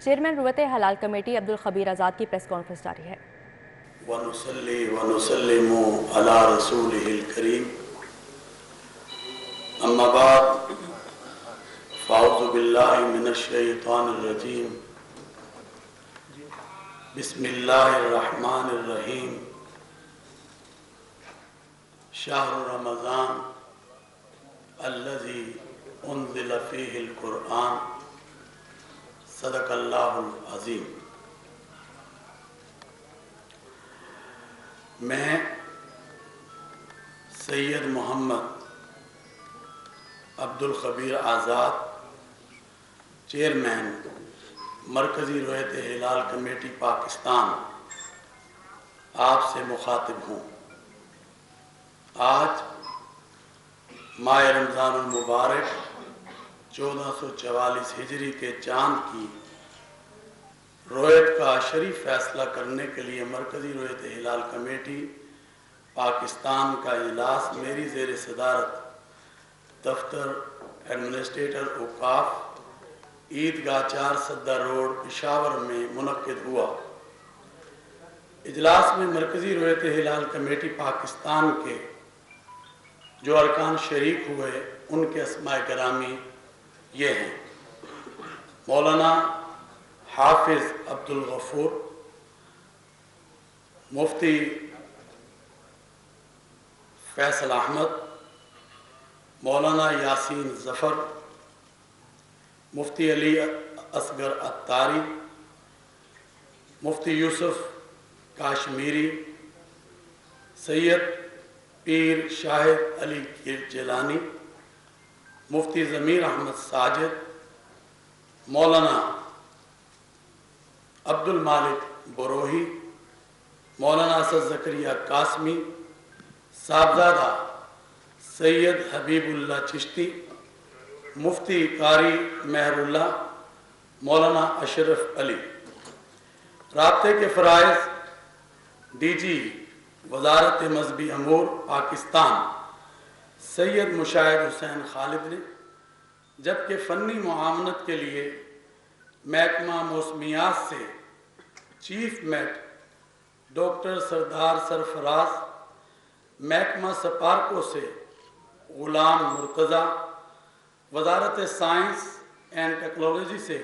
Chairman رویت حلال committee Abdul Khabir آزاد کی پریس کانفرنس جاری ہے۔ وَنُصَلِّي وَنُسَلِّمُ عَلَى رَسُولِهِ الْكَرِيمِ أَمَّا بَعْدُ فَأَعُوذُ بِاللَّهِ مِنَ الشَّيْطَانِ الرَّجِيمِ بسم اللہ الرحمن الرحیم شہر رمضان الذي انزل فيه القرآن صدق اللہ العظیم۔ میں سید محمد عبدالخبیر آزاد چیئرمین مرکزی رویت ہلال کمیٹی پاکستان آپ سے مخاطب ہوں۔ آج ماہ رمضان المبارک 1444 ہجری کے چاند کی رویت کا شریف فیصلہ کرنے کے لیے مرکزی رویت ہلال کمیٹی پاکستان کا اجلاس میری زیر صدارت دفتر ایڈمنسٹریٹر اوقاف عیدگاہ 4 صدر روڈ پشاور میں منعقد ہوا۔ اجلاس میں مرکزی رویت ہلال کمیٹی پاکستان کے جو ارکان شریک ہوئے ان کے اسماء گرامی یہ ہیں: مولانا حافظ عبدالغفور، مفتی فیصل احمد، مولانا یاسین ظفر، مفتی علی اصغر اتاری، مفتی یوسف کاشمیری، سید پیر شاہد علی جیلانی، مفتی ضمیر احمد ساجد، مولانا عبد المالک بروہی، مولانا اسد زکریا قاسمی، صاحبزادہ سید حبیب اللہ چشتی، مفتی قاری مہر اللہ، مولانا اشرف علی۔ رابطے کے فرائض ڈی جی وزارت مذہبی امور پاکستان سید مشاہد حسین خالد نے، جبکہ فنی معاونت کے لیے محکمہ موسمیات سے چیف میٹ ڈاکٹر سردار سرفراز، محکمہ سپارکو سے غلام مرتضیٰ، وزارت سائنس اینڈ ٹیکنالوجی سے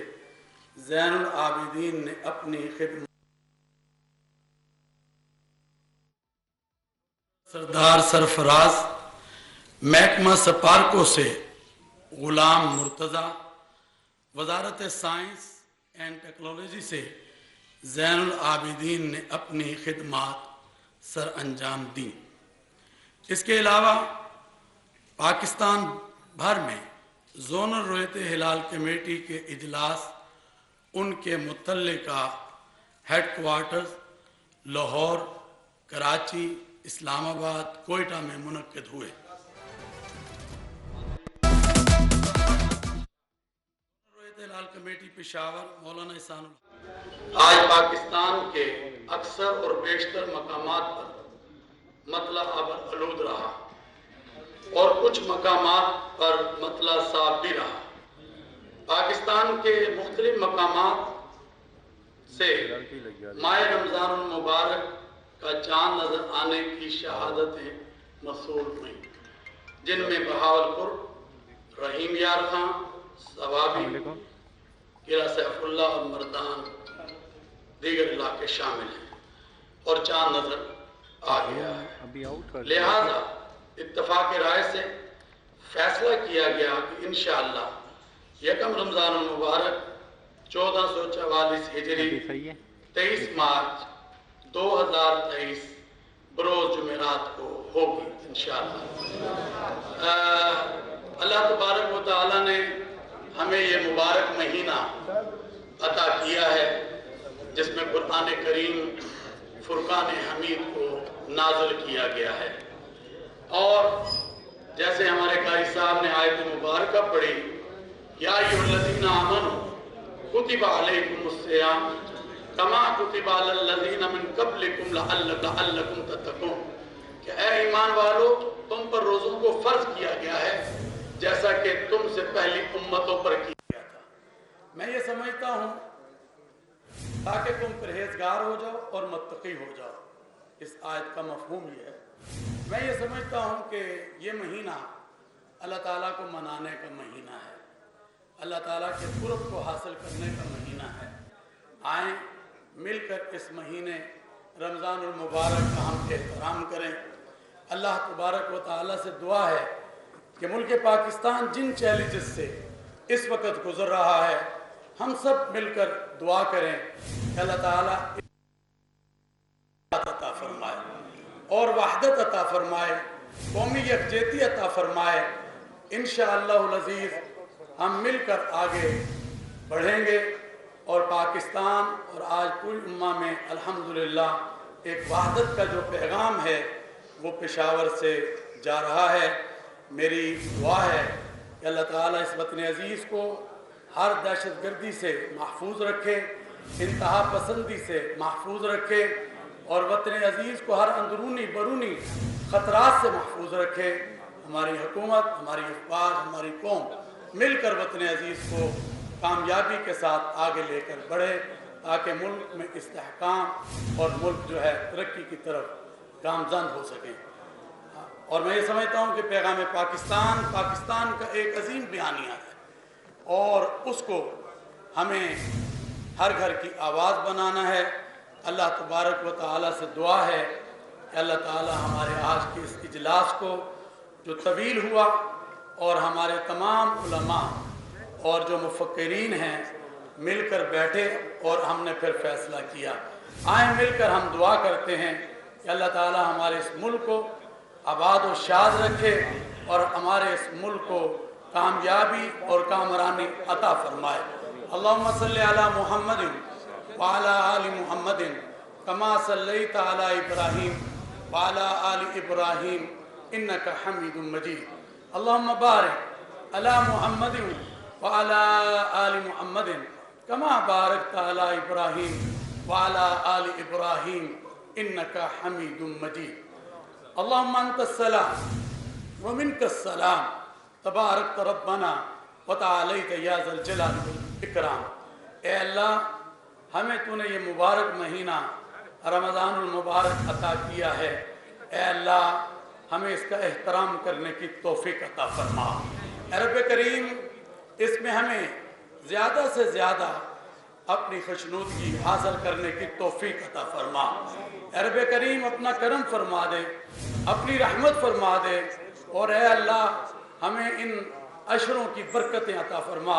زین العابدین نے اپنی خدمت سردار سرفراز، محکمہ سپارکو سے غلام مرتضیٰ، وزارت سائنس اینڈ ٹیکنالوجی سے زین العابدین نے اپنی خدمات سر انجام دیں۔ اس کے علاوہ پاکستان بھر میں زونل رویت ہلال کمیٹی کے اجلاس ان کے متعلقہ ہیڈ کوارٹرز لاہور، کراچی، اسلام آباد، کوئٹہ میں منعقد ہوئے۔ رویت ہلال کمیٹی پشاور مولانا احسان اللہ آج پاکستان کے اکثر اور بیشتر مقامات پر مطلع آلود رہا اور کچھ مقامات پر مطلع صاف بھی رہا۔ پاکستان کے مختلف مقامات سے ماہ رمضان المبارک کا چاند نظر آنے کی شہادتیں موصول ہوئیں، جن میں بہاولپور، رحیم یار خان، ثوابی، قلعہ سیف اللہ اور مردان دیگر علاقے شامل ہیں اور چاند نظر آ گیا ہے۔ لہذا اتفاق رائے سے فیصلہ کیا گیا کہ انشاءاللہ یکم رمضان المبارک 1444 ہجری 23 مارچ 2023 بروز جمعرات کو ہوگی انشاءاللہ۔ اللہ تبارک و تعالیٰ نے ہمیں یہ مبارک مہینہ عطا کیا ہے جس میں قرآن کریم فرقان حمید کو نازل کیا گیا ہے، اور جیسے ہمارے قاری صاحب نے آیت مبارکہ پڑھی، یا ایھا الذین آمنوا کتب علیکم الصیام کما کتب علی الذین من قبلکم لعلکم تتقون، کہ اے ایمان والو تم پر روزوں کو فرض کیا گیا ہے جیسا کہ تم سے پہلی امتوں پر کیا گیا تھا۔ میں یہ سمجھتا ہوں ताकि तुम परहेजगार हो जाओ और मुत्तकी हो जाओ। इस आयत का मफहूम ये है। मैं ये समझता हूँ कि ये महीना अल्लाह ताला को मनाने का महीना है, अल्लाह ताला के कुर्ब को हासिल करने का महीना है। आएँ मिलकर इस महीने रमज़ानुल मुबारक का हम एहतराम करें। अल्लाह तबारक व तआला से दुआ है कि मुल्क पाकिस्तान जिन चैलेंजेस से इस वक्त गुजर रहा है, हम सब मिलकर दुआ करें कि अल्लाह ताला अता फरमाए और वहदत अता फरमाए, कौमी यकजहती अता फरमाए। इंशाअल्लाहुल अज़ीज़ हम मिलकर आगे बढ़ेंगे और पाकिस्तान और आज पूरी उम्मा में अल्हम्दुलिल्लाह एक वहदत का जो पैगाम है वो पेशावर से जा रहा है। मेरी दुआ है कि अल्लाह ताला इस वतन अज़ीज़ को हर दहशतगर्दी से महफूज रखे, इंतहा पसंदी से महफूज रखे और वतन अज़ीज़ को हर अंदरूनी बरूनी ख़तरात से महफूज रखे। हमारी हुकूमत, हमारी अफवाज, हमारी कौम मिलकर वतन अज़ीज़ को कामयाबी के साथ आगे लेकर बढ़े ताकि मुल्क में इस्तेहकाम और मुल्क जो है तरक्की की तरफ गामजन हो सके। और मैं ये समझता हूँ कि पैगाम पाकिस्तान का एक अजीम बयानिया है और उसको हमें हर घर की आवाज़ बनाना है। अल्लाह तबारक व तआला से दुआ है कि अल्लाह ताला हमारे आज के इस इजलास को जो तवील हुआ और हमारे तमाम उलमा और जो मुफक्किरीन हैं मिलकर बैठे और हमने फिर फैसला किया। आए मिलकर हम दुआ करते हैं कि अल्लाह ताला हमारे इस मुल्क को आबाद और शाद रखे और हमारे इस मुल्क को कामयाबी और कामरानी अता फरमाए। अल्लाहुम्मा सल्ली अला मुहम्मदिन व अला आलि मुहम्मदिन कमा सल्लैता अला इब्राहीम व अला आलि इब्राहीम इन्नका हमीदुम मजीद। अल्लाहुम्मा बारिक अला मुहम्मदिन व अला आलि मुहम्मदिन कमा बारकता अला इब्राहीम व अला आलि इब्राहीम इन्नका हमीदुम मजीद। अल्लाहुम्मा अंतस्सलाम व मिनकस्सलाम तबारक रब्बना व तआलैत या ज़ल जलाल वल इकराम। ए अल्लाह, हमें तूने ये मुबारक महीना रमज़ानुल मुबारक अता किया है। ए अल्लाह, हमें इसका एहतराम करने की तौफीक अता फरमा। रब करीम, इसमें हमें ज़्यादा से ज़्यादा अपनी खुशनुदगी हासिल करने की तौफीक अता फरमा। रब करीम, अपना करम फरमा दे, अपनी रहमत फरमा दे और ए अल्लाह, हमें इन अशरों की बरकतें अता फरमा।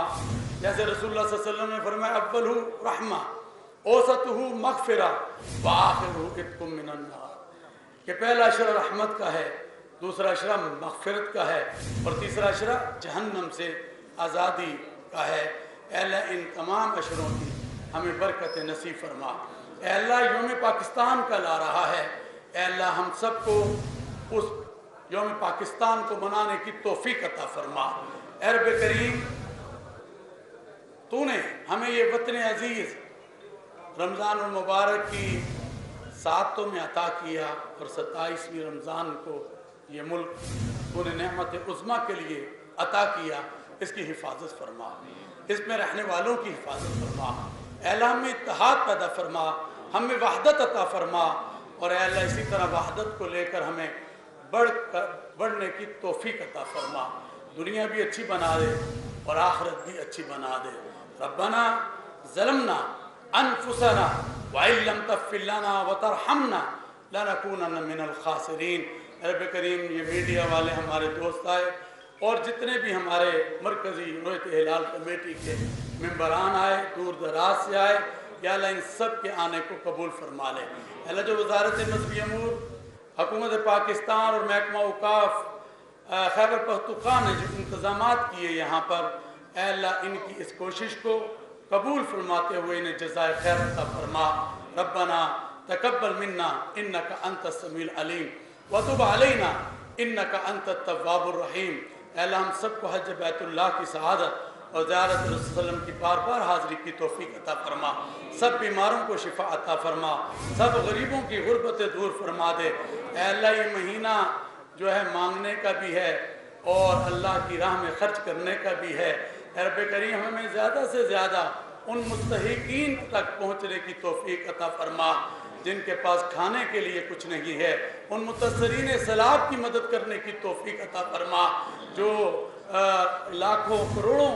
जैसे रसूलुल्लाह सल्लल्लाहु अलैहि वसल्लम ने फरमाया, अव्वलहु रहमा, औसतहु मग़फ़िरा व आखिरुहु इत्क़ुम मिनन नार, कि पहला अशरा रहमत का है, दूसरा अशरा मग़फ़िरत का है और तीसरा अशरा जहन्नम से आज़ादी का है। ए अल्लाह, इन तमाम अशरों की हमें बरकत नसीब फरमा। ए अल्लाह, यौम पाकिस्तान का ला रहा है। ए अल्लाह, हम सबको उस यौम पाकिस्तान को मनाने की तौफीक अता फरमा। ए रब करीम, तूने हमें ये वतन अजीज़ रमज़ानुल मुबारक की सातों में अता किया और 27वीं रमज़ान को ये मुल्क तूने नेमत उज़्मा के लिए अता किया। इसकी हिफाजत फरमा, इसमें रहने वालों की हिफाजत फरमा। अल्लाह, हमें इत्तेहाद पैदा फरमा, हमें वहदत अता फरमा और अल्लाह, इसी तरह वहदत को लेकर हमें बढ़ने की तौफीक अता फरमा। दुनिया भी अच्छी बना दे और आखिरत भी अच्छी बना दे। रब्बना ज़लमना अनफुसना व इन लम तग़फ़िर लना व तरहमना लनकूनन्ना मिनल ख़ासिरीन। रब करीम, ये मीडिया वाले हमारे दोस्त आए और जितने भी हमारे मरकज़ी रोयत हिलाल कमेटी के मेंबरान आए, दूर दराज से आए, या अल्लाह, इन सब के आने को कबूल फरमा ले। अल्लाह, जो वज़ारत मज़हबी अमूर, हुकूमत पाकिस्तान और महकमा औक़ाफ़ खैबर पख्तूनख्वा ने जो इंतज़ामात किए यहाँ पर, अल्लाह, इनकी इस कोशिश को कबूल फरमाते हुए इन्हें जज़ाए खैर अता फरमा। रब्बना तक़ब्बल मिन्ना इन्नका अंतस समीउल अलीम व तुब अलैना इन्नका अंतत तव्वाबुर रहीम। अल्लाह, हम सबको हज बैतुल्लाह की सआदत और ज़ियारत रसूल सल्लल्लाहु अलैहि वसल्लम की बार बार हाज़िरी की तौफीक अता फरमा। सब बीमारों को शिफा अता फरमा, सब गरीबों की गुर्बत दूर फरमा दे। अल्लाह, ये महीना जो है मांगने का भी है और अल्लाह की राह में खर्च करने का भी है। रब करीम, हमें ज़्यादा से ज़्यादा उन मुस्तहिकीन तक पहुँचने की तौफीक अता फरमा जिनके पास खाने के लिए कुछ नहीं है, उन मुतसरीन सैलाब की मदद करने की तौफीक अता फरमा जो लाखों करोड़ों।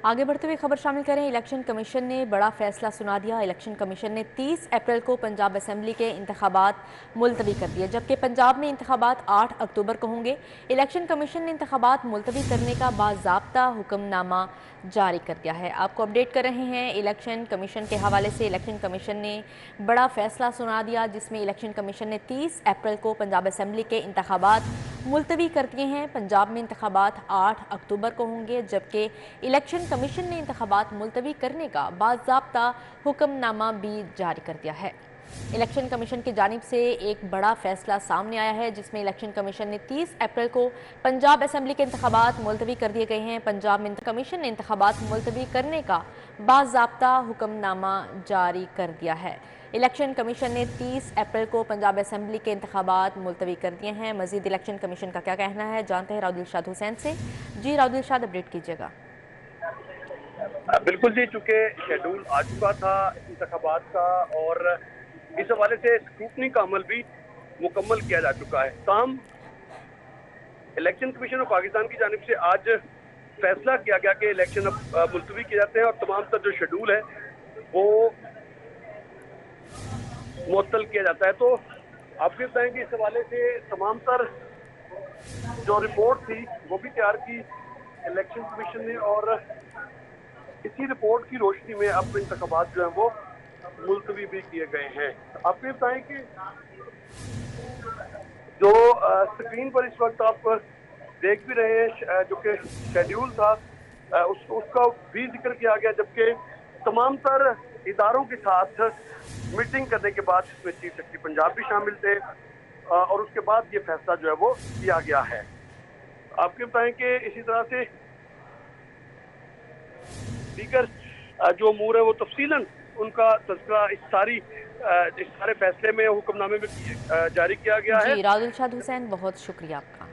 आगे बढ़ते हुए खबर शामिल करें। इलेक्शन कमीशन ने बड़ा फैसला सुना दिया। इलेक्शन कमीशन ने 30 अप्रैल को पंजाब असेंबली के इंतखाबात मुलतवी कर दिए, जबकि पंजाब में इंतखाबात 8 अक्टूबर को होंगे। इलेक्शन कमीशन ने इंतखाबात मुलतवी करने का बाज़ाब्ता हुक्मनामा जारी कर दिया है। आपको अपडेट कर रहे हैं इलेक्शन कमीशन के हवाले से। इलेक्शन कमीशन ने बड़ा फैसला सुना दिया, जिसमें इलेक्शन कमीशन ने 30 अप्रैल को पंजाब असेंबली के इंतखाबात मुलतवी कर दिए हैं। पंजाब में इंतखाबात 8 अक्टूबर को होंगे, जबकि इलेक्शन कमीशन ने इंतखाबात मुलतवी करने का बाज़ाब्ता हुक्मनामा भी जारी कर दिया है। इलेक्शन कमीशन की जानिब से एक बड़ा फैसला सामने आया है, जिसमें इलेक्शन कमीशन ने 30 अप्रैल को पंजाब असेंबली के इंतखाबात मुलतवी कर दिए गए हैं। पंजाब में कमीशन ने इंतखाबात मुलतवी करने का बाज़ाब्ता हुक्मनामा जारी कर दिया है। इलेक्शन कमीशन ने 30 अप्रैल को पंजाब असेंबली के इंतखाबात मुलतवी कर दिए हैं। मजीद इलेक्शन कमीशन का क्या कहना है, जानते हैं राउदिलशाद हुसैन से। जी राउदिलशाद, अपडेट कीजिएगा। बिल्कुल जी, चूँकि शेड्यूल आ चुका था इंतखाबात का और इस हवाले से स्क्रूटनी का अमल भी मुकम्मल किया जा चुका है। ताहम इलेक्शन कमीशन ऑफ पाकिस्तान की जानिब से आज फैसला किया गया कि इलेक्शन अब मुलतवी किए जाते हैं और तमाम तर जो शेड्यूल है वो मुअत्तल किया जाता है। तो आपके बताएं कि इस हवाले से तमाम तर जो रिपोर्ट थी वो भी तैयार की इलेक्शन कमीशन ने और इसी रिपोर्ट की रोशनी में अब इंतखाबात जो है वो मुलतवी भी किए गए हैं। आपको बताएं कि जो स्क्रीन पर इस वक्त आप देख भी रहे हैं जो कि शेड्यूल था उसका भी जिक्र किया गया, जबकि तमाम तर इदारों के साथ मीटिंग करने के बाद इसमें चीफ सेक्रेटरी पंजाब भी शामिल थे और उसके बाद ये फैसला जो है वो किया गया है। आपको बताएं कि इसी तरह से दीगर जो अमूर है वो तफसीलन उनका तज़किरा इस सारे फैसले में हुक्मनामे में जारी किया गया है। जी राउदिलशाद हुसैन, बहुत शुक्रिया आपका।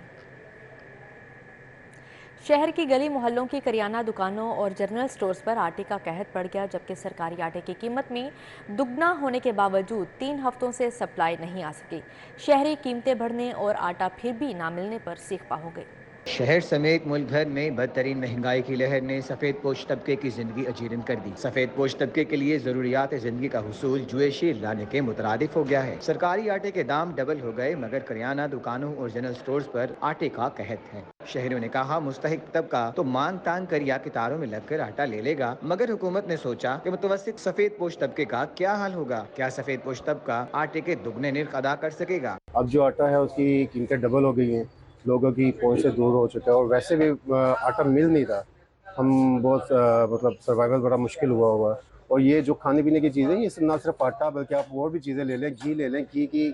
शहर की गली मोहल्लों की करियाना दुकानों और जनरल स्टोर्स पर आटे का कहर पड़ गया, जबकि सरकारी आटे की कीमत में दुगना होने के बावजूद 3 हफ्तों से सप्लाई नहीं आ सकी। शहरी कीमतें बढ़ने और आटा फिर भी ना मिलने पर सीखपा हो गई। शहर समेत मुल्क भर में बदतरीन महंगाई की लहर ने सफेद पोश तबके की जिंदगी अजीरन कर दी। सफेद पोश तबके के लिए जरूरियात जिंदगी का हुसूल जुए शीर लाने के मुतरादिफ हो गया है। सरकारी आटे के दाम डबल हो गए, मगर करियाना दुकानों और जनरल स्टोर्स पर आटे का कहत है। शहरियों ने कहा मुस्तहिक तबका तो मांग तांग कर या कितारों में लगकर आटा ले लेगा, मगर हुकूमत ने सोचा कि मुतवस्सित सफेद पोश तबके का क्या हाल होगा। क्या सफेद पोश तबका आटे के दुगने निर्ख अदा कर सकेगा? अब जो आटा है उसकी कीमतें डबल हो गई हैं, लोगों की पहुंच से दूर हो चुका है और वैसे भी आटा मिल नहीं रहा। हम बहुत मतलब सर्वाइवल बड़ा मुश्किल हुआ है। और ये जो खाने पीने की चीज़ें, ये ना सिर्फ आटा बल्कि आप और भी चीज़ें ले लें, घी ले लें, घी की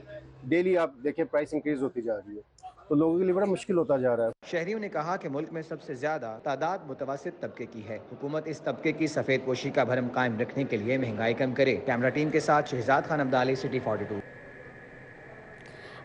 डेली आप देखें प्राइस इंक्रीज होती जा रही है, तो लोगों के लिए बड़ा मुश्किल होता जा रहा है। शहरियों ने कहा कि मुल्क में सबसे ज्यादा तादाद मुतवस्सित तबके की है। हुकूमत इस तबके की सफेद पोशी का भरम कायम रखने के लिए महंगाई कम करे। कैमरा टीम के साथ शहजाद खान अब्दाली, सिटी 42।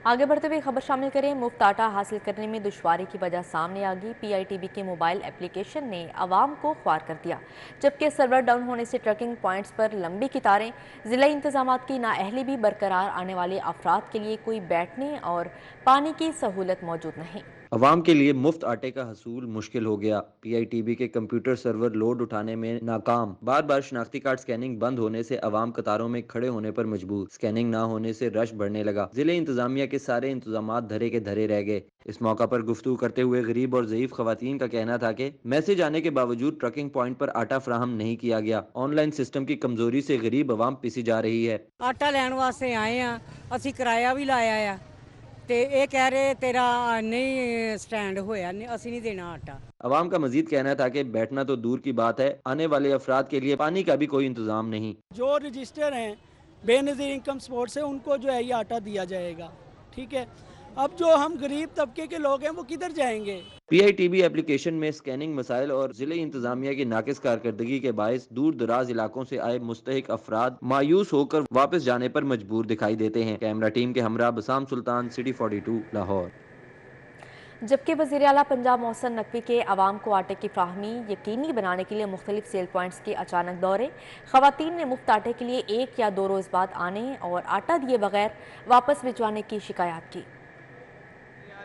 आगे बढ़ते हुए खबर शामिल करें। मुफ्त आटा हासिल करने में दुश्वारी की वजह सामने आ गई। PITB के मोबाइल एप्लीकेशन ने आवाम को ख्वार कर दिया, जबकि सर्वर डाउन होने से ट्रकिंग पॉइंट्स पर लंबी कतारें। ज़िला इंतजामात की नाअहली भी बरकरार, आने वाले अफराद के लिए कोई बैठने और पानी की सहूलत मौजूद नहीं। अवाम के लिए मुफ्त आटे का हसूल मुश्किल हो गया। PITB के कंप्यूटर सर्वर लोड उठाने में नाकाम। बार बार शनाख्ती कार्ड स्कैनिंग बंद होने से अवाम कतारों में खड़े होने पर मजबूर। स्कैनिंग ना होने से रश बढ़ने लगा। जिले इंतजामिया के सारे इंतजामात धरे के धरे रह गए। इस मौका पर गुफ्तगू करते हुए गरीब और ज़ईफ खवातीन का कहना था कि मैसेज आने के बावजूद ट्रकिंग पॉइंट पर आटा फराहम नहीं किया गया। ऑनलाइन सिस्टम की कमजोरी से गरीब अवाम पिसी जा रही है। आटा लैन वास्ते आए हैं, असी किराया भी लाया है ते ये कह रहे तेरा नहीं स्टैंड होया, असी नहीं देना आटा। अवाम का मजीद कहना था कि बैठना तो दूर की बात है, आने वाले अफराद के लिए पानी का भी कोई इंतजाम नहीं। जो रजिस्टर हैं बेनज़ीर इनकम सपोर्ट से, उनको जो है ये आटा दिया जाएगा, ठीक है। अब जो हम गरीब तबके के लोग हैं वो किधर जाएंगे? PITB एप्लीकेशन में स्कैनिंग मसाइल और जिले इंतजामिया की नाकिस कारकर्दगी के बायस दूर दराज इलाकों से आए मुस्तहिक अफराद मायूस होकर वापस जाने पर मजबूर दिखाई देते हैं। कैमरा टीम के हमरा बसाम सुल्तान, सिटी 42 लाहौर। जबकि वज़ीर आला पंजाब मोहसिन नकवी के आवाम को आटे की फ्राहमी यकीनी बनाने के लिए मुख्तलिफ सेल पॉइंट्स के अचानक दौरे, ख़वातीन ने मुफ्त आटे के लिए 1 या 2 रोज़ बाद आने और आटा दिए बगैर वापस भिजवाने की शिकायत की।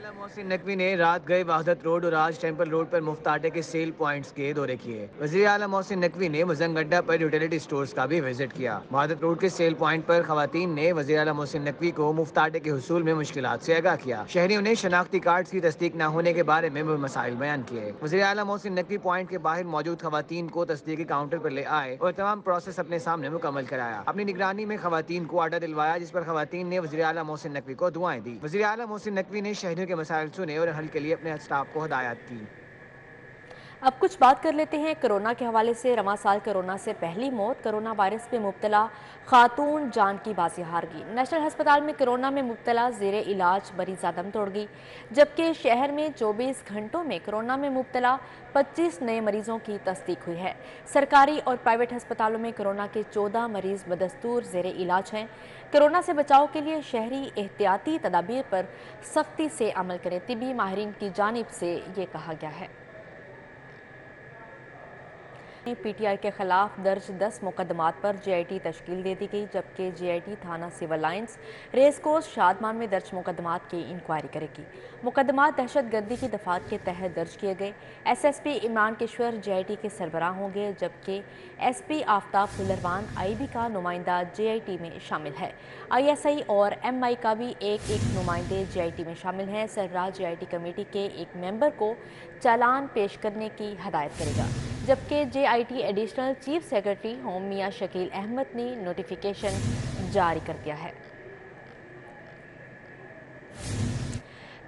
मोहसिन नकवी ने रात गए वहादत रोड और आज टेम्पल रोड पर मुफ्त आटे के सेल पॉइंट्स के दौरे किए। वज़ीर आला मोहसिन नकवी ने मुजंगड्डा पर यूटिलिटी स्टोर्स का भी विजिट किया। वहादत रोड के सेल पॉइंट पर खवातीन ने वज़ीर आला मोहसिन नकवी को मुफ्त आटे के हुसूल में मुश्किलात से आगाह किया। शहरियों ने शनाख्ती कार्ड की तस्दीक न होने के बारे में मसाइल बयान किए। वज़ीर आला मोहसिन नकवी पॉइंट के बाहर मौजूद खवातीन को तस्दीकी काउंटर पर ले आए और तमाम प्रोसेस अपने सामने मुकम्मल कराया। अपनी निगरानी में खवातीन को आटा दिलवाया, जिस पर खवातीन ने वज़ीर आला मोहसिन नकवी को दुआएं दी। वज़ीर आला मोहसिन नकवी ने शहरियों के मसाइल सुने और हल के लिए अपने स्टाफ को हिदायत की। अब कुछ बात कर लेते हैं कोरोना के हवाले से। रवां साल कोरोना से पहली मौत, कोरोना वायरस में मुब्तला खातून जान की बाजी हार गई। नेशनल हस्पताल में कोरोना में मुब्तला ज़ेरे इलाज मरीज आदम तोड़ गई, जबकि शहर में 24 घंटों में कोरोना में मुब्तला 25 नए मरीजों की तस्दीक हुई है। सरकारी और प्राइवेट हस्पतालों में कोरोना के 14 मरीज बदस्तूर ज़ेरे इलाज हैं। कोरोना से बचाव के लिए शहरी एहतियाती तदाबीर पर सख्ती से अमल करें, तिबी माहिरीन की जानिब से ये कहा गया है। पीटीआई के खिलाफ दर्ज 10 मुकदमात पर जेआईटी तश्कील दे दी गई, जबकि जेआईटी थाना civil lines race course Shadman में दर्ज मुकदमात की इंक्वायरी करेगी। मुकदमात दहशत गर्दी की दफात के तहत दर्ज किए गए। एसएसपी इमरान किश्वर जेआईटी के सरबराह होंगे, जबकि एसपी आफ्ताब फुलरवान आईबी का नुमाइंदा जेआईटी में शामिल है। आईएसआई और एमआई का भी एक नुमाइंदे जेआईटी में शामिल हैं। सरबराह जेआईटी कमेटी के एक मेंबर को चालान पेश करने की हदायत करेगा, जबकि JIT additional chief secretary home Mian Shakeel Ahmed ने नोटिफिकेशन जारी कर दिया है।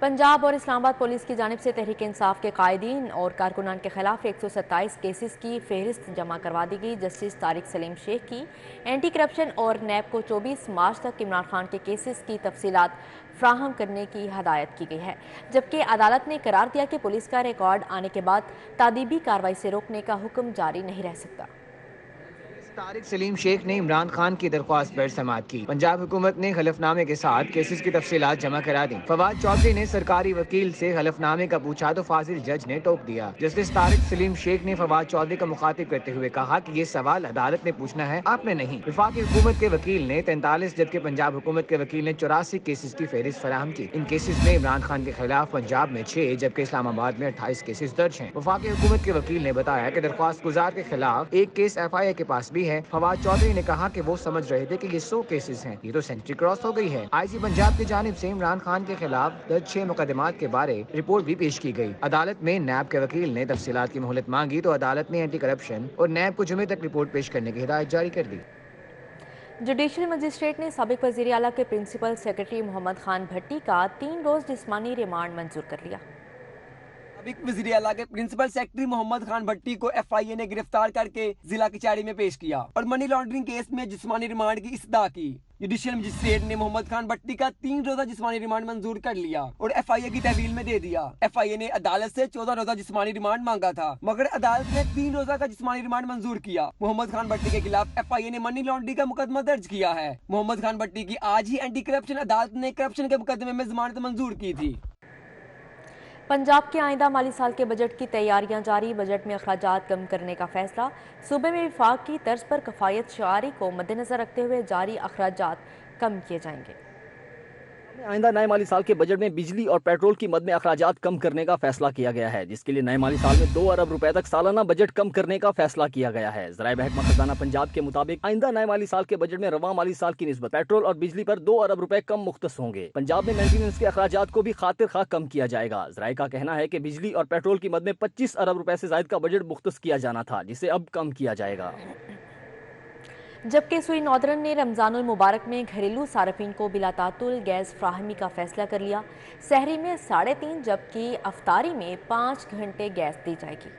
पंजाब और इस्लामाबाद पुलिस की जानिब से तहरीक इंसाफ के कायदीन और कारकुनान के खिलाफ 127 केसेस की फहरिस्त जमा करवा दी गई। जस्टिस तारिक सलीम शेख की एंटी करप्शन और नैब को 24 मार्च तक इमरान खान के केसेस की तफसीलात फ्राहम करने की हदायत की गई है, जबकि अदालत ने करार दिया कि पुलिस का रिकॉर्ड आने के बाद तादीबी कार्रवाई से रोकने का हुक्म जारी नहीं रह सकता। तारिक सलीम शेख ने इमरान खान की दरख्वास्त पर समाअत की। पंजाब हुकूमत ने हलफनामे के साथ केसेस की तफसीलात जमा करा दी। फवाद चौधरी ने सरकारी वकील से हलफनामे का पूछा तो फाजिल जज ने टोक दिया। जस्टिस तारिक सलीम शेख ने फवाद चौधरी का मुखातिब करते हुए कहा कि ये सवाल अदालत ने पूछना है, आपने नहीं। वफाकी हुकूमत के वकील ने 43 जबकि पंजाब हुकूमत के वकील ने 84 केसेस की फहरिस्त फराहम की। इन केसेस में इमरान खान के खिलाफ पंजाब में 6 जबकि इस्लामाबाद में 28 केसेस दर्ज हैं। वफाकी हुकूमत के वकील ने बताया कि दरख्वास्त गुजार के खिलाफ एक केस FIA के पास भी है। फवाद चौधरी ने कहा कि वो समझ रहे थे कि ये 100 केसेस हैं, ये तो सेंचुरी क्रॉस हो गई है। आईजी पंजाब की जानिब से इमरान खान के खिलाफ दर्ज 6 मुकदमात के बारे रिपोर्ट भी पेश की गई। अदालत में नैब के वकील ने तफसीलात की मोहलत मांगी तो अदालत ने एंटी करप्शन और नैब को जुमे तक रिपोर्ट पेश करने की हिदायत जारी कर दी। जुडिशल मजिस्ट्रेट ने साबिक वज़ीर आला के प्रिंसिपल सेक्रेटरी मोहम्मद खान भट्टी का 3 रोज़ जिस्मानी रिमांड मंजूर कर लिया। साबिक वज़ीर आला के प्रिंसिपल सेक्रेटरी मोहम्मद खान भट्टी को FIA ने गिरफ्तार करके जिला कचहरी में पेश किया और मनी लॉन्ड्रिंग केस में जिस्मानी रिमांड की इस्तदा की। जुडिशियल मजिस्ट्रेट ने मोहम्मद खान भट्टी का 3 रोजा जिस्मानी रिमांड मंजूर कर लिया और FIA की तहवील में दे दिया। FIA ने अदालत से 14 रोजा जिस्मानी रिमांड मांगा था, मगर अदालत ने 3 रोजा का जिस्मानी रिमांड मंजूर किया। मोहम्मद खान भट्टी के खिलाफ FIA ने मनी लॉन्ड्रिंग का मुकदमा दर्ज किया है। मोहम्मद खान भट्टी की आज ही एंटी करप्शन अदालत ने करप्शन के मुकदमे में जमानत मंजूर की थी। पंजाब के आइंदा माली साल के बजट की तैयारियां जारी। बजट में अखराजात कम करने का फैसला। सूबे में विफाक की तर्ज पर कफायत शारी को मद्देनजर रखते हुए जारी अखराजात कम किए जाएंगे। आइंदा नए माली साल के बजट में बिजली और पेट्रोल की मद में अखराजात कम करने का फैसला किया गया है, जिसके लिए नए माली साल में 2 अरब रुपए तक सालाना बजट कम करने का फैसला किया गया है। ज़राए महकमा खजाना पंजाब के मुताबिक आइंदा नए माली साल के बजट में रवां माली साल की निस्बत पेट्रोल और बिजली पर 2 अरब रुपए कम मुख्तस होंगे। पंजाब में मेंटेनेंस के अखराजात को भी खातिर खा कम किया जाएगा। ज़राए का कहना है कि बिजली और पेट्रोल की मद में 25 अरब रुपए से ज्यादा का बजट मुख्तस किया जाना था, जिसे अब कम किया जाएगा। जबकि सुई नॉर्दर्न ने रमज़ानुल मुबारक में घरेलू सार्फिन को बिलातातुल गैस फ्राहमी का फैसला कर लिया। सहरी में 3.5 जबकि अफ्तारी में 5 घंटे गैस दी जाएगी।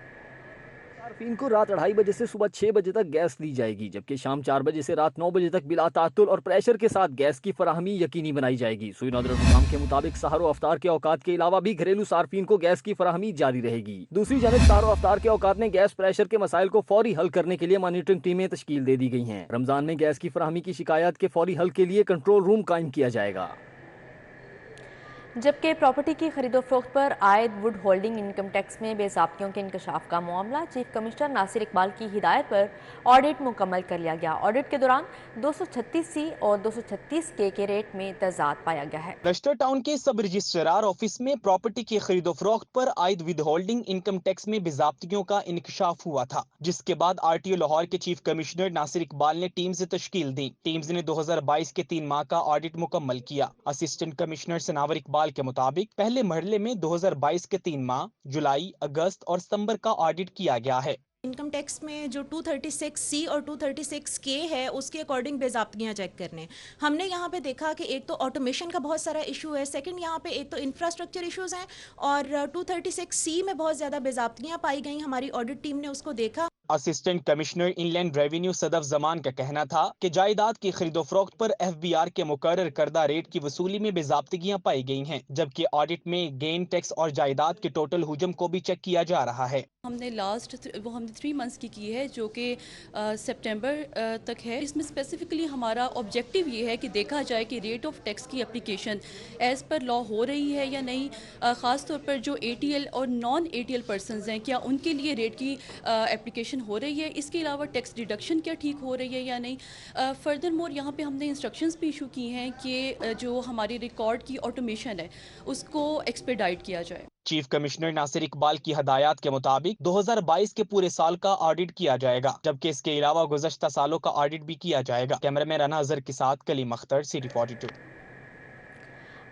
सार्फिन को रात 2:30 बजे से सुबह 6 बजे तक गैस दी जाएगी, जबकि शाम 4 बजे से रात 9 बजे तक बिलातातुल और प्रेशर के साथ गैस की फराहमी यकीनी बनाई जाएगी। सुई नॉर्दर्न हुकाम के मुताबिक सहर और अफ्तार के औकात के अलावा भी घरेलू सार्फिन को गैस की फराहमी जारी रहेगी। दूसरी जानिब सहर और अफ्तार के औकात में गैस प्रेशर के मसाइल को फौरी हल करने के लिए मॉनिटरिंग टीमें तश्कील दे दी गई हैं। रमजान में गैस की फराहमी की शिकायत के फौरी हल के लिए कंट्रोल रूम कायम किया जाएगा। जबकि प्रॉपर्टी की खरीदो फरोख्त पर आयद वुड होल्डिंग इनकम टैक्स में बेज़ाब्तियों के इंकशाफ का मामला चीफ कमिश्नर नासिर इकबाल की हिदायत पर ऑडिट मुकम्मल कर लिया गया। ऑडिट के दौरान 236C और 236K के रेट में तजाद पाया गया है। लेस्टर टाउन के सब रजिस्ट्रार ऑफिस में प्रॉपर्टी की खरीदो फरोख्त पर आयद विद होल्डिंग इनकम टैक्स में बेज़ाब्तियों का इंकशाफ हुआ था, जिसके बाद RTO लाहौर के चीफ कमिश्नर नासिर इकबाल ने टीम्स तश्कील दी। टीम्स ने 2022 के 3 माह का ऑडिट मुकम्मल किया। असिस्टेंट कमिश्नर सनावर इकबाल के मुताबिक पहले मरहले में 2022 के 3 माह जुलाई, अगस्त और सितंबर का ऑडिट किया गया है। इनकम टैक्स में जो 236C और 236K है उसके अकॉर्डिंग बेज़ाब्तियाँ चेक करने। हमने यहाँ पे देखा कि एक तो ऑटोमेशन का बहुत सारा इशू है, सेकंड यहाँ पे एक तो इंफ्रास्ट्रक्चर इश्यूज हैं और 236C में बहुत ज़्यादा बेज़ाब्तियाँ पाई गई। हमारी ऑडिट टीम ने उसको देखा। Assistant commissioner inland revenue Sadaf Zaman का कहना था कि जायदाद की खरीदो फरोख्त पर FBR के मुकर्रर करदा रेट की वसूली में बेज़ाब्तियाँ पाई गई हैं, जबकि ऑडिट में गेन टैक्स और जायदाद के टोटल हुजम को भी चेक किया जा रहा है। हमने हमने 3 मंथ्स की है जो कि सितंबर तक है। इसमें स्पेसिफिकली हमारा ऑब्जेक्टिव ये है कि देखा जाए कि रेट ऑफ टैक्स की एप्लीकेशन एज़ पर लॉ हो रही है या नहीं, ख़ास तौर पर जो ATL और नॉन ATL पर्सनस हैं क्या उनके लिए रेट की एप्लीकेशन हो रही है, इसके अलावा टैक्स डिडक्शन क्या ठीक हो रही है या नहीं। फर्दर मोर यहाँ पे हमने इंस्ट्रक्शंस भी इशू की हैं कि जो हमारी रिकॉर्ड की ऑटोमेशन है उसको एक्सपेडाइट किया जाए। चीफ कमिश्नर नासिर इकबाल की हदायत के मुताबिक 2022 के पूरे साल का ऑडिट किया जाएगा, जबकि इसके अलावा गुज़श्ता सालों का ऑडिट भी किया जाएगा। कैमरामैन राना अजहर के साथ कलीम अख्तर, CD42।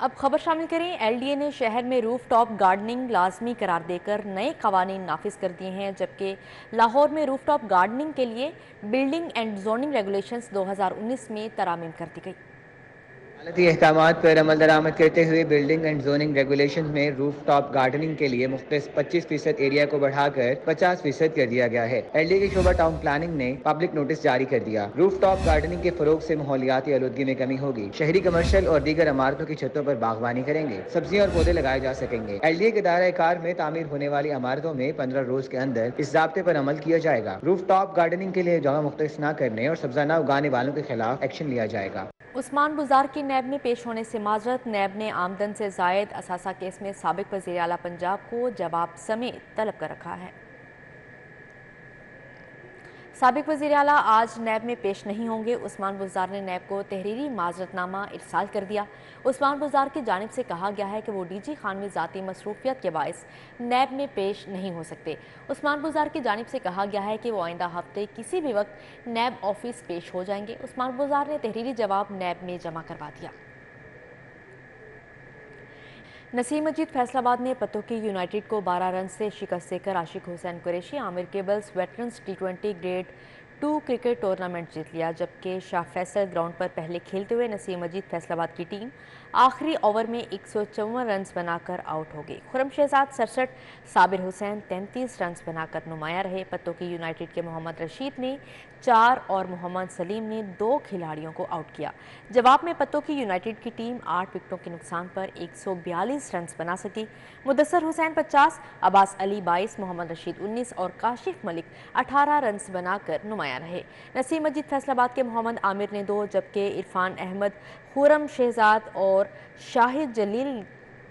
अब खबर शामिल करें। LDA ने शहर में रूफ टॉप गार्डनिंग लाजमी करार देकर नए कवानीन नाफिज कर दिए हैं, जबकि लाहौर में रूफ टॉप गार्डनिंग के लिए बिल्डिंग एंड जोनिंग रेगुलेशंस 2019 में तरामीम कर दी गई। हालती अहकामात पर अमल दरामद करते हुए बिल्डिंग एंड जोनिंग रेगुलेशन में रूफ टॉप गार्डनिंग के लिए मुख्तस 25% एरिया को बढ़ाकर 50% कर दिया गया है। LDA की शोबा टाउन प्लानिंग ने पब्लिक नोटिस जारी कर दिया। रूफ टॉप गार्डनिंग के फरोग से माहौलियाती आलूदगी में कमी होगी। शहरी कमर्शियल और दीगर इमारतों की छतों पर बागवानी करेंगे, सब्जियां और पौधे लगाए जा सकेंगे। LDA के दायरा कार में तामीर होने वाली इमारतों में 15 रोज के अंदर इस ज़ाब्ते पर अमल किया जाएगा। रूफ टॉप गार्डनिंग के लिए जगह मुख्तस न करने और सब्जा न उगाने वालों के खिलाफ एक्शन लिया जाएगा। उस्मान बुज़ार की नैब में पेश होने से माजरत। नैब ने आमदन से ज़ायद असासा केस में साबिक वज़ीर आला पंजाब को जवाब समेत तलब कर रखा है। साबिक वज़ीर आला आज नैब में पेश नहीं होंगे। उस्मान बुज़ार ने नैब को तहरीरी माजरतनामा इरसाल कर दिया। उस्मान बुज़ार की जानिब से कहा गया है कि वो DG खान में ज़ाती मसरूफियत के बायस नैब में पेश नहीं हो सकते। उस्मान बुज़ार की जानिब से कहा गया है कि वो आइंदा हफ्ते किसी भी वक्त नैब ऑफिस पेश हो जाएंगे। उस्मान बुज़ार ने तहरीरी जवाब नैब में जमा करवा दिया। नसीम मजीद फैसलाबाद ने पतोकी यूनाइटेड को 12 रन से शिकस्त देकर Ashiq Hussain Qureshi Aamir cables veterans T20 grade 2 cricket tournament जीत लिया, जबकि शाह फैसल ग्राउंड पर पहले खेलते हुए नसीम मजीद फैसलाबाद की टीम आखिरी ओवर में 154 रन बनाकर आउट हो गई। खुरम शहजाद 67, साबिर हुसैन 33 रन बनाकर नुमाया रहे। पतोकी यूनाइटेड के मोहम्मद रशीद ने 4 और मोहम्मद सलीम ने 2 खिलाड़ियों को आउट किया। जवाब में पतोकी यूनाइटेड की टीम 8 विकेटों के नुकसान पर 142 रन बना सकी। मुदस्सर हुसैन 50, अब्बास अली 22, मोहम्मद रशीद 19 और काशिफ मलिक 18 रन बनाकर नुमाया रहे। नसीम मजीद फैसलाबाद के मोहम्मद आमिर ने 2, जबकि इरफान अहमद, खुरम शहजाद और शाहिद जलील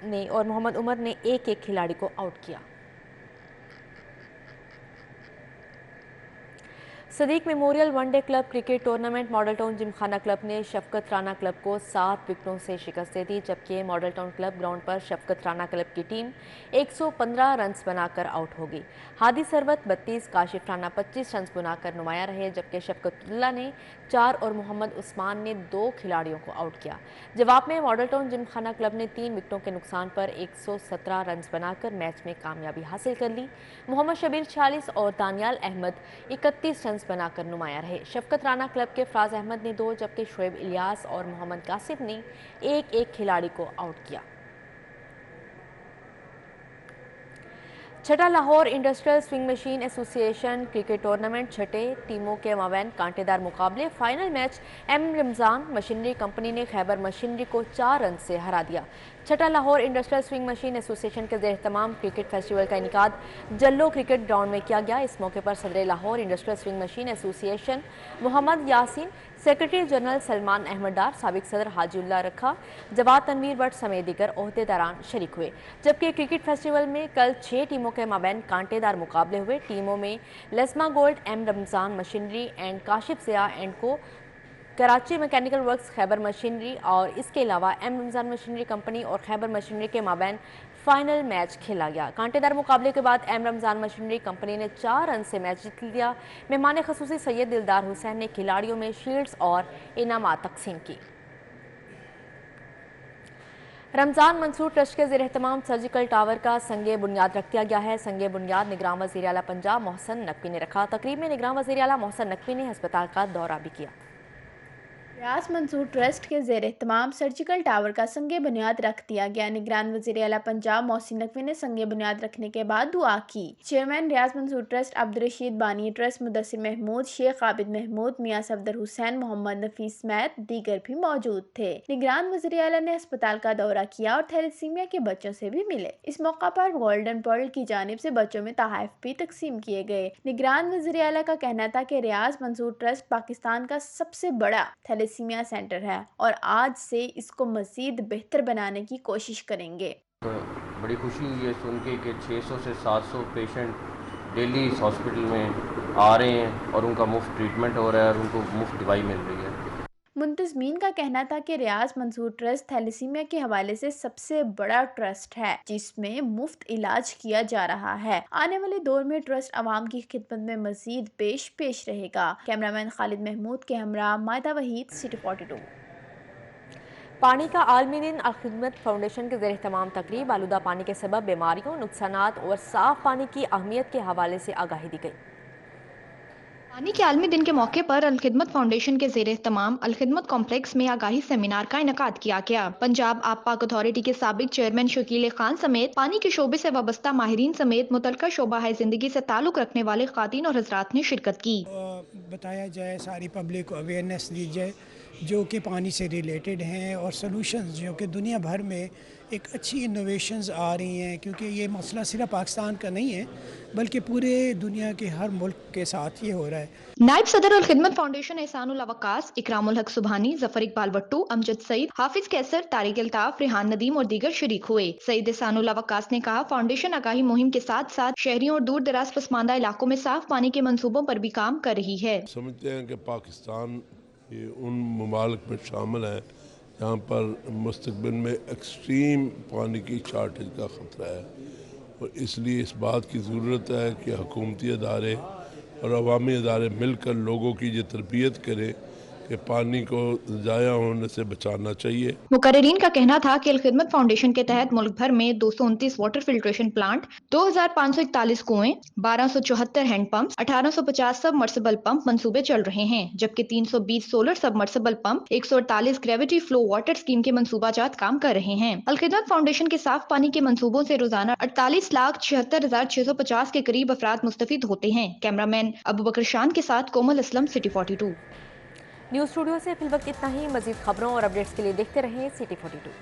ने और मोहम्मद उमर ने एक खिलाड़ी को आउट किया। Sadiq memorial one day club cricket tournament model town Gymkhana club ने शफकत राना क्लब को 7 विकेटों से शिकस्त दे दी, जबकि मॉडल टाउन क्लब ग्राउंड पर शफकत राना क्लब की टीम 115 रन बनाकर आउट हो गई। हादी सरवत 32, काशिफ राना 25 रन बनाकर नुमाया रहे, जबकि शफकतुल्लाह ने 4 और मोहम्मद उस्मान ने 2 खिलाड़ियों को आउट किया। जवाब में मॉडल टाउन जिमखाना क्लब ने 3 विकेटों के नुकसान पर 117 रन बनाकर मैच में कामयाबी हासिल कर ली। मोहम्मद शबीर 46 और दानियाल अहमद 31 रन बनाकर नुमाया रहे। शफकत राना क्लब के फराज अहमद ने 2, जबकि शोएब इलियास और मोहम्मद कासिफ ने एक खिलाड़ी को आउट किया। छठा Lahore industrial sewing machine association cricket tournament छठे टीमों के माबैन कांटेदार मुकाबले। Final match M Ramzan machinery company ने खैबर मशीनरी को 4 रन से हरा दिया। छठा Lahore industrial sewing machine association के ज़ेर तमाम क्रिकेट फेस्टिवल का इनेकाद जल्लो क्रिकेट ग्राउंड में किया गया। इस मौके पर सदर Lahore industrial sewing machine association Mohammad Yasin secretary general Salman Ahmed Dar, साबिक सदर हाजीउल्लाह रखा, जवाद तनवीर भट्ट समेत दीगर ओहदेदारान शरीक हुए। जबकि क्रिकेट फेस्टिवल में कल 6 टीमों के माबैन कांटेदार मुकाबले हुए। टीमों में Lasma gold, M Ramzan machinery and Kashif Zia and co, Karachi mechanical works, Khyber machinery और इसके अलावा एम रमजान मशीनरी कंपनी और खैबर मशीनरी के माबैन फाइनल मैच खेला गया। कांटेदार मुकाबले के बाद एम रमजान मशीनरी कंपनी ने 4 रन से मैच जीत लिया। मेहमान खसूसी सैयद दिलदार हुसैन ने खिलाड़ियों में शील्ड्स और इनामात तकसीम की। रमजान मंसूर ट्रस्ट के ज़ेर एहतमाम सर्जिकल टावर का संगे बुनियाद रख दिया गया है। संगे बुनियाद निगरान वज़ीर आला पंजाब मोहसिन नकवी ने रखा। तकरीब में निगरान वज़ीर आला मोहसिन नकवी ने अस्पताल का दौरा भी किया। रियाज मंसूर ट्रस्ट के ज़ेर एहतमाम सर्जिकल टावर का संगे बुनियाद रख दिया गया। निगरान वज़ीर आला पंजाब मोहसिन नकवी ने संगे बुनियाद रखने के बाद दुआ की। चेयरमैन रियाज मंसूर ट्रस्ट अब्दुल-रशीद बानी ट्रस्ट मुदस्सिर महमूद, शेख आबिद महमूद, मियाँ सफदर हुसैन, मोहम्मद नफीस समेत दीगर भी मौजूद थे। निगरान वज़ीर आला ने अस्पताल का दौरा किया और थैलेसीमिया के बच्चों से भी मिले। इस मौका पर गोल्डन पर्ल की जानिब से बच्चों में तोहफे भी तकसीम किए गए। निगरान वज़ीर आला का कहना था कि रियाज मंसूर ट्रस्ट पाकिस्तान का सबसे बड़ा थैलेसीमिया सेंटर है और आज से इसको मजीद बेहतर बनाने की कोशिश करेंगे। बड़ी खुशी हुई है सुन के कि 600 से 700 पेशेंट डेली इस हॉस्पिटल में आ रहे हैं और उनका मुफ्त ट्रीटमेंट हो रहा है और उनको मुफ्त दवाई मिल रही है। मुंतजमीन का कहना था कि रियाज मंसूर ट्रस्ट थैलेसीमिया के हवाले से सबसे बड़ा ट्रस्ट है जिसमें मुफ्त इलाज किया जा रहा है। आने वाले दौर में ट्रस्ट आवाम की खिदमत में मजीद पेश रहेगा। कैमरामैन खालिद महमूद के हमरा मायदा वहीद, सिटी 42। पानी का आलमी दिन अल-खिदमत फाउंडेशन के ज़ेर एहतमाम तकरीब आलूदा पानी के सबब बीमारियों, नुकसानात और साफ पानी की अहमियत के हवाले से आगाही दी गई। पानी के आलमी दिन के मौके पर अल-खिदमत फाउंडेशन के ज़ेर एहतमाम अल-खिदमत कॉम्प्लेक्स में आगाही सेमिनार का इनेकाद किया गया। पंजाब आप पाक अथॉरिटी के साबिक चेयरमैन शकील खान समेत पानी के शोबे से वाबस्ता माहिरीन समेत मुतलका शोबा है जिंदगी से ताल्लुक रखने वाले खातीन और हजरात ने शिरकत की। बताया जाए, सारी पब्लिक को अवेयरनेस दी जाए जो कि पानी से रिलेटेड हैं और सॉल्यूशंस जो कि दुनिया भर में एक अच्छी इनोवेशंस आ रही हैं, क्योंकि ये मसला सिर्फ पाकिस्तान का नहीं है बल्कि पूरे दुनिया के हर मुल्क के साथ ये हो रहा है। नायब सदर अल-खिदमत फाउंडेशन एहसानुल अवकास, इकरामुल हक सुबहानी, जफर इकबाल भट्टू, अमजद सईद, हाफिज कैसर, तारिक अल्ताफ, रेहान नदीम और दीगर शरीक हुए। सईद एहसानुल अवकास ने कहा, फाउंडेशन आगाही मुहिम के साथ साथ शहरियों और दूर दराज पसमानदा इलाकों में साफ पानी के मंसूबों पर भी काम कर रही है। समझते हैं कि पाकिस्तान ये उन ममालिक में शामिल है जहाँ पर मुस्तकबिल में एक्सट्रीम पानी की शॉर्टेज का ख़तरा है और इसलिए इस बात की ज़रूरत है कि हुकूमती अदारे और अवामी अदारे मिलकर लोगों की ये तरबियत करें कि पानी को ज़ाया होने से बचाना चाहिए। मुकर्रिरीन का कहना था कि अल-खिदमत फाउंडेशन के तहत मुल्क भर में 229 वाटर फिल्ट्रेशन प्लांट, 2541 कुएं, 1274 हैंडपंप, 1850 सबमर्सिबल पंप मंसूबे चल रहे हैं, जबकि 320 solar submersible pump, 148 gravity flow water scheme के मंसूबाजात काम कर रहे हैं। अल-खिदमत फाउंडेशन के साफ पानी के मंसूबों से रोजाना 48,76,650 के करीब अफराद मुस्तफिद होते हैं। कैमरामैन अबू बकर शान के साथ कोमल असलम, सिटी 42। न्यूज़ स्टूडियो से फिलवक्त इतना ही। मजीद खबरों और अपडेट्स के लिए देखते रहें सिटी 42।